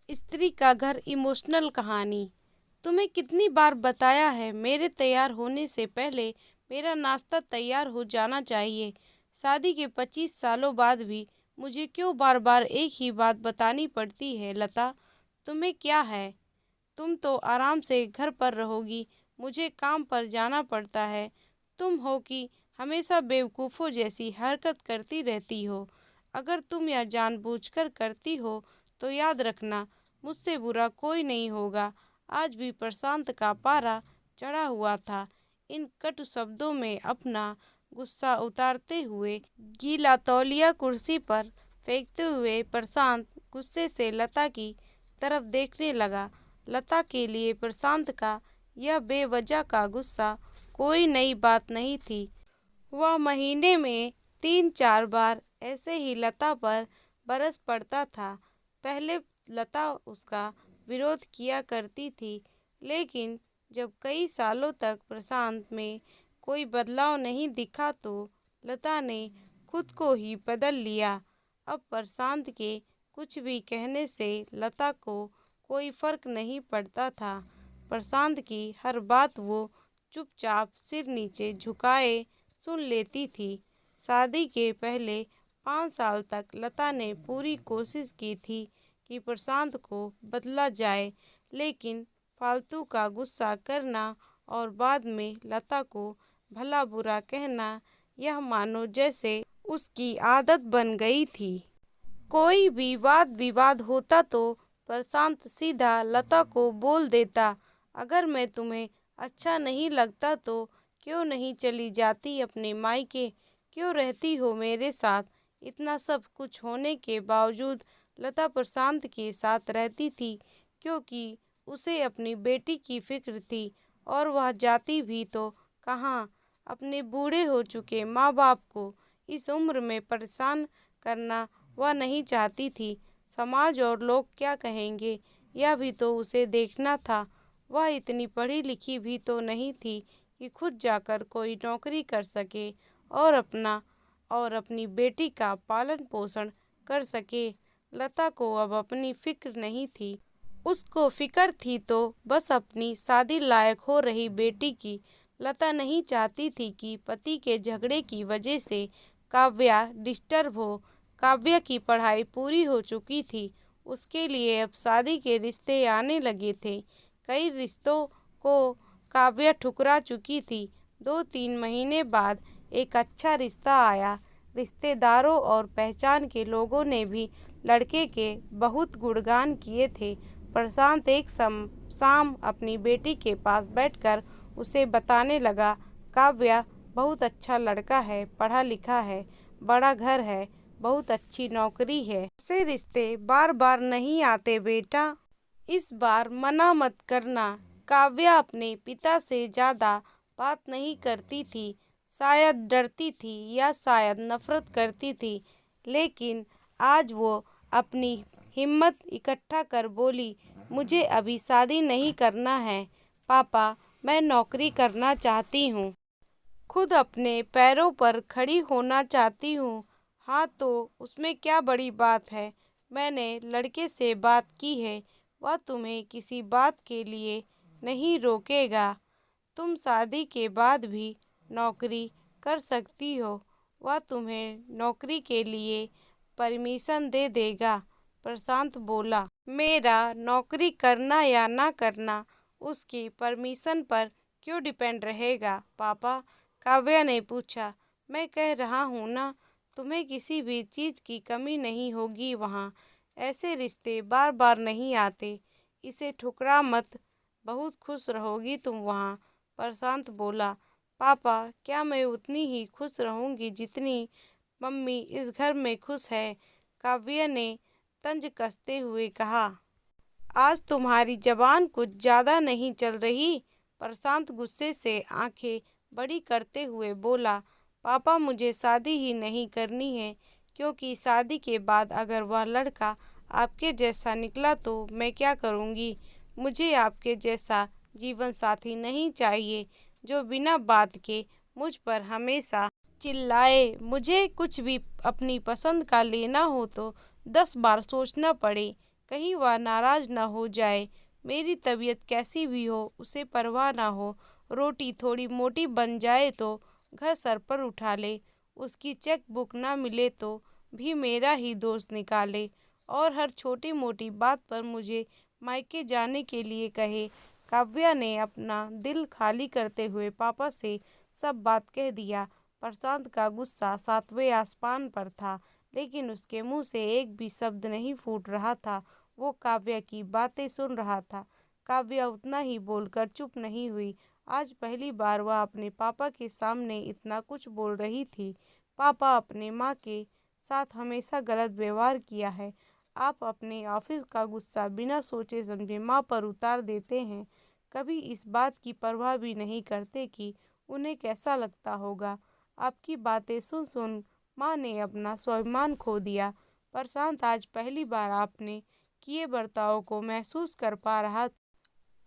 स्त्री का घर इमोशनल कहानी। तुम्हें कितनी बार बताया है मेरे तैयार होने से पहले मेरा नाश्ता तैयार हो जाना चाहिए। शादी के 25 सालों बाद भी मुझे क्यों बार बार एक ही बात बतानी पड़ती है लता। तुम्हें क्या है? तुम तो आराम से घर पर रहोगी, मुझे काम पर जाना पड़ता है। तुम हो कि हमेशा बेवकूफ़ों जैसी हरकत करती रहती हो। अगर तुम यह जानबूझकर करती हो तो याद रखना, मुझसे बुरा कोई नहीं होगा। आज भी प्रशांत का पारा चढ़ा हुआ था। इन कटु शब्दों में अपना गुस्सा उतारते हुए गीला तौलिया कुर्सी पर फेंकते हुए प्रशांत गुस्से से लता की तरफ देखने लगा। लता के लिए प्रशांत का यह बेवजह का गुस्सा कोई नई बात नहीं थी। वह महीने में 3-4 बार ऐसे ही लता पर बरस पड़ता था। पहले लता उसका विरोध किया करती थी, लेकिन जब कई सालों तक प्रशांत में कोई बदलाव नहीं दिखा तो लता ने खुद को ही बदल लिया। अब प्रशांत के कुछ भी कहने से लता को कोई फर्क नहीं पड़ता था। प्रशांत की हर बात वो चुपचाप सिर नीचे झुकाए सुन लेती थी। शादी के पहले 5 साल तक लता ने पूरी कोशिश की थी कि प्रशांत को बदला जाए, लेकिन फालतू का गुस्सा करना और बाद में लता को भला बुरा कहना, यह मानो जैसे उसकी आदत बन गई थी। कोई भी वाद विवाद होता तो प्रशांत सीधा लता को बोल देता, अगर मैं तुम्हें अच्छा नहीं लगता तो क्यों नहीं चली जाती अपने मायके, क्यों रहती हो मेरे साथ। इतना सब कुछ होने के बावजूद लता प्रशांत के साथ रहती थी, क्योंकि उसे अपनी बेटी की फिक्र थी। और वह जाती भी तो कहाँ, अपने बूढ़े हो चुके माँ बाप को इस उम्र में परेशान करना वह नहीं चाहती थी। समाज और लोग क्या कहेंगे, यह भी तो उसे देखना था। वह इतनी पढ़ी लिखी भी तो नहीं थी कि खुद जाकर कोई नौकरी कर सके और अपनी बेटी का पालन पोषण कर सके। लता को अब अपनी फिक्र नहीं थी। उसको फिक्र थी तो बस अपनी शादी लायक हो रही बेटी की। लता नहीं चाहती थी कि पति के झगड़े की वजह से काव्या डिस्टर्ब हो। काव्या की पढ़ाई पूरी हो चुकी थी, उसके लिए अब शादी के रिश्ते आने लगे थे। कई रिश्तों को काव्या ठुकरा चुकी थी। 2-3 महीने बाद एक अच्छा रिश्ता आया। रिश्तेदारों और पहचान के लोगों ने भी लड़के के बहुत गुणगान किए थे। प्रशांत एक शाम अपनी बेटी के पास बैठकर उसे बताने लगा, काव्या बहुत अच्छा लड़का है, पढ़ा लिखा है, बड़ा घर है, बहुत अच्छी नौकरी है। ऐसे रिश्ते बार बार नहीं आते बेटा, इस बार मना मत करना। काव्या अपने पिता से ज़्यादा बात नहीं करती थी। शायद डरती थी या शायद नफरत करती थी, लेकिन आज वो अपनी हिम्मत इकट्ठा कर बोली, मुझे अभी शादी नहीं करना है पापा, मैं नौकरी करना चाहती हूँ, खुद अपने पैरों पर खड़ी होना चाहती हूँ। हाँ तो उसमें क्या बड़ी बात है। मैंने लड़के से बात की है, वह तुम्हें किसी बात के लिए नहीं रोकेगा। तुम शादी के बाद भी नौकरी कर सकती हो, वह तुम्हें नौकरी के लिए परमिशन दे देगा। प्रशांत बोला, मेरा नौकरी करना या ना करना उसकी परमिशन पर क्यों डिपेंड रहेगा पापा? काव्या ने पूछा। मैं कह रहा हूँ ना, तुम्हें किसी भी चीज़ की कमी नहीं होगी वहाँ। ऐसे रिश्ते बार बार नहीं आते, इसे ठुकरा मत, बहुत खुश रहोगी तुम वहाँ। प्रशांत बोला, पापा क्या मैं उतनी ही खुश रहूँगी जितनी मम्मी इस घर में खुश है? काव्या ने तंज कसते हुए कहा। आज तुम्हारी जबान कुछ ज़्यादा नहीं चल रही? प्रशांत गुस्से से आंखें बड़ी करते हुए बोला, पापा मुझे शादी ही नहीं करनी है, क्योंकि शादी के बाद अगर वह लड़का आपके जैसा निकला तो मैं क्या करूँगी? मुझे आपके जैसा जीवन साथी नहीं चाहिए जो बिना बात के मुझ पर हमेशा चिल्लाए। मुझे कुछ भी अपनी पसंद का लेना हो तो 10 बार सोचना पड़े। कहीं वह नाराज़ न हो जाए। मेरी तबीयत कैसी भी हो उसे परवाह न हो। रोटी थोड़ी मोटी बन जाए तो घर सर पर उठा ले। उसकी चेक बुक न मिले तो भी मेरा ही दोष निकाले और हर छोटी मोटी बात पर मुझे मायके जाने के लिए कहे। काव्या ने अपना दिल खाली करते हुए पापा से सब बात कह दिया। प्रशांत का गुस्सा सातवें आसमान पर था, लेकिन उसके मुंह से एक भी शब्द नहीं फूट रहा था। वो काव्या की बातें सुन रहा था। काव्या उतना ही बोलकर चुप नहीं हुई। आज पहली बार वह अपने पापा के सामने इतना कुछ बोल रही थी। पापा, अपने माँ के साथ हमेशा गलत व्यवहार किया है। आप अपने ऑफिस का गुस्सा बिना सोचे समझे माँ पर उतार देते हैं। कभी इस बात की परवाह भी नहीं करते कि उन्हें कैसा लगता होगा। आपकी बातें सुन सुन माँ ने अपना स्वाभिमान खो दिया। प्रशांत आज पहली बार आपने किए बर्ताव को महसूस कर पा रहा था।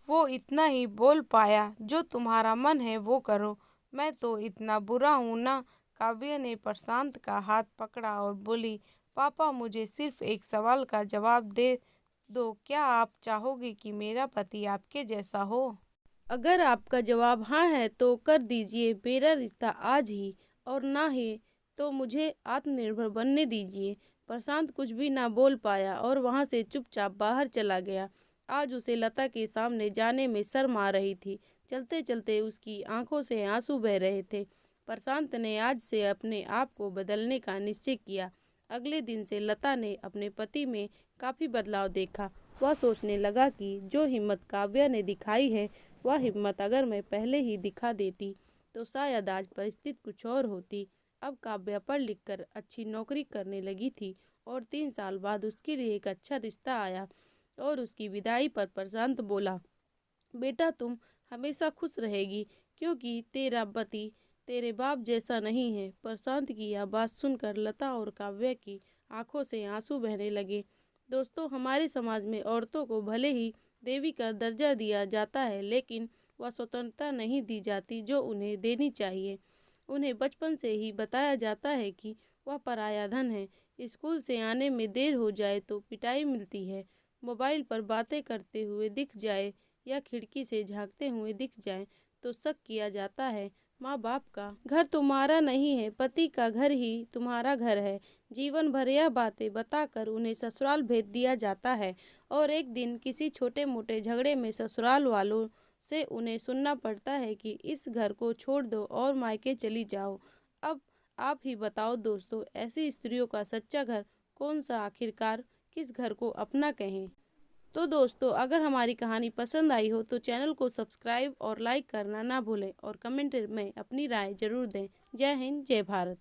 वो इतना ही बोल पाया, जो तुम्हारा मन है वो करो। मैं तो इतना बुरा हूँ ना। काव्या ने प्रशांत का हाथ पकड़ा और बोली, पापा, मुझे सिर्फ एक सवाल का जवाब दे दो। क्या आप चाहोगे कि मेरा पति आपके जैसा हो? अगर आपका जवाब हाँ है तो कर दीजिए मेरा रिश्ता आज ही, और ना है तो मुझे आत्मनिर्भर बनने दीजिए। प्रशांत कुछ भी ना बोल पाया और वहाँ से चुपचाप बाहर चला गया। आज उसे लता के सामने जाने में शर्म आ रही थी। चलते चलते उसकी आंखों से आंसू बह रहे थे। प्रशांत ने आज से अपने आप को बदलने का निश्चय किया। अगले दिन से लता ने अपने पति में काफ़ी बदलाव देखा। वह सोचने लगा कि जो हिम्मत काव्या ने दिखाई है, वह हिम्मत अगर मैं पहले ही दिखा देती तो शायद आज परिस्थिति कुछ और होती। अब काव्या पढ़ लिख कर अच्छी नौकरी करने लगी थी और 3 साल बाद उसके लिए एक अच्छा रिश्ता आया। और उसकी विदाई पर प्रशांत बोला, बेटा, तुम हमेशा खुश रहेगी क्योंकि तेरा पति तेरे बाप जैसा नहीं है। प्रशांत की यह बात सुनकर लता और काव्या की आंखों से आंसू बहने लगे। दोस्तों, हमारे समाज में औरतों को भले ही देवी का दर्जा दिया जाता है, लेकिन वह स्वतंत्रता नहीं दी जाती जो उन्हें देनी चाहिए। उन्हें बचपन से ही बताया जाता है कि वह पराया धन है। स्कूल से आने में देर हो जाए तो पिटाई मिलती है। मोबाइल पर बातें करते हुए दिख जाए या खिड़की से झांकते हुए दिख जाए तो शक किया जाता है। माँ बाप का घर तुम्हारा नहीं है, पति का घर ही तुम्हारा घर है। जीवन भर यह बातें बताकर उन्हें ससुराल भेज दिया जाता है और एक दिन किसी छोटे मोटे झगड़े में ससुराल वालों से उन्हें सुनना पड़ता है कि इस घर को छोड़ दो और मायके चली जाओ। अब आप ही बताओ दोस्तों, ऐसी स्त्रियों का सच्चा घर कौन सा? आखिरकार किस घर को अपना कहें? तो दोस्तों, अगर हमारी कहानी पसंद आई हो तो चैनल को सब्सक्राइब और लाइक करना ना भूलें और कमेंट में अपनी राय जरूर दें। जय हिंद, जय भारत।